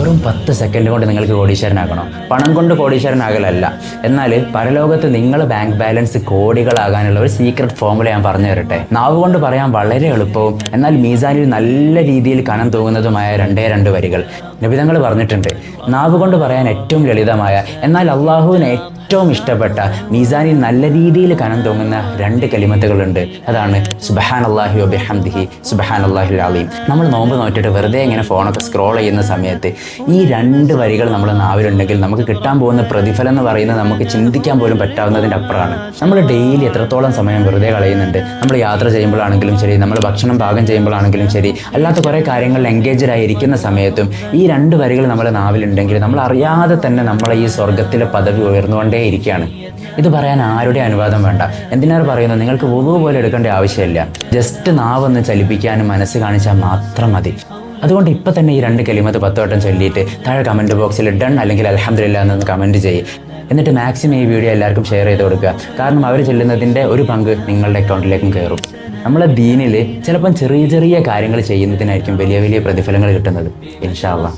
വെറും 10 സെക്കൻഡ് കൊണ്ട് നിങ്ങൾക്ക് കോടീശ്വരനാകണം. പണം കൊണ്ട് കോടീശ്വരനാകലല്ല, എന്നാൽ പരലോകത്ത് നിങ്ങൾ ബാങ്ക് ബാലൻസ് കോടികളാകാനുള്ള ഒരു സീക്രട്ട് ഫോർമുല ഞാൻ പറഞ്ഞു തരട്ടെ. നാവ് കൊണ്ട് പറയാൻ വളരെ എളുപ്പവും എന്നാൽ മീസാനിൽ നല്ല രീതിയിൽ കനം തൂങ്ങുന്നതുമായ രണ്ട് വരികൾ നബിതങ്ങൾ പറഞ്ഞിട്ടുണ്ട്. നാവ് കൊണ്ട് പറയാൻ ഏറ്റവും ലളിതമായ എന്നാൽ അള്ളാഹുവിന് ഏറ്റവും ഇഷ്ടപ്പെട്ട മീസാനിൽ നല്ല രീതിയിൽ കനം തൂങ്ങുന്ന 2 കലിമത്തുകളുണ്ട്. അതാണ് സുബ്ഹാനല്ലാഹി വബിഹംദിഹി സുബ്ഹാനല്ലാഹിൽ അലീം. നമ്മൾ നോമ്പ് നോറ്റിട്ട് വെറുതെ ഇങ്ങനെ ഫോണൊക്കെ സ്ക്രോൾ ചെയ്യുന്ന സമയത്ത് ഈ 2 വരികൾ നമ്മുടെ നാവിലുണ്ടെങ്കിൽ നമുക്ക് കിട്ടാൻ പോകുന്ന പ്രതിഫലം എന്ന് പറയുന്നത് നമുക്ക് ചിന്തിക്കാൻ പോലും പറ്റാവുന്നതിൻ്റെ അപ്പുറമാണ്. നമ്മൾ ഡെയിലി എത്രത്തോളം സമയം വെറുതെ കളയുന്നുണ്ട്. നമ്മൾ യാത്ര ചെയ്യുമ്പോഴാണെങ്കിലും ശരി, നമ്മൾ ഭക്ഷണം പാകം ചെയ്യുമ്പോഴാണെങ്കിലും ശരി, അല്ലാത്ത കുറേ കാര്യങ്ങളിൽ എൻഗേജ്ഡ് ആയിരിക്കുന്ന സമയത്തും ഈ 2 വരികൾ നമ്മുടെ നാവിലുണ്ടെങ്കിൽ നമ്മൾ അറിയാതെ തന്നെ നമ്മളെ ഈ സ്വർഗത്തിലെ പദവി ഉയർന്നുകൊണ്ടേ ഇരിക്കുകയാണ്. ഇത് പറയാൻ ആരുടെ അനുവാദം വേണ്ട. എന്തിനാണ് പറയുന്നത്? നിങ്ങൾക്ക് വുളു പോലെ എടുക്കേണ്ട ആവശ്യമില്ല. ജസ്റ്റ് നാവൊന്ന് ചലിപ്പിക്കാനും മനസ്സ് കാണിച്ചാൽ മാത്രം മതി. അതുകൊണ്ട് ഇപ്പം തന്നെ ഈ 2 കലിമത്ത് 10 വട്ടം ചൊല്ലിയിട്ട് താഴെ കമൻറ്റ് ബോക്സിൽ ഡൺ അല്ലെങ്കിൽ അൽഹംദുലില്ലാ എന്നൊന്ന് കമൻറ്റ് ചെയ്യും. എന്നിട്ട് മാക്സിമം ഈ വീഡിയോ എല്ലാവർക്കും ഷെയർ ചെയ്ത് കൊടുക്കുക. കാരണം അവർ ചെല്ലുന്നതിൻ്റെ ഒരു പങ്ക് നിങ്ങളുടെ അക്കൗണ്ടിലേക്കും കയറും. നമ്മളെ ദീനിൽ ചിലപ്പം ചെറിയ കാര്യങ്ങൾ ചെയ്യുന്നതിനായിരിക്കും വലിയ പ്രതിഫലങ്ങൾ കിട്ടുന്നത്. ഇൻഷാ അല്ലാഹ്.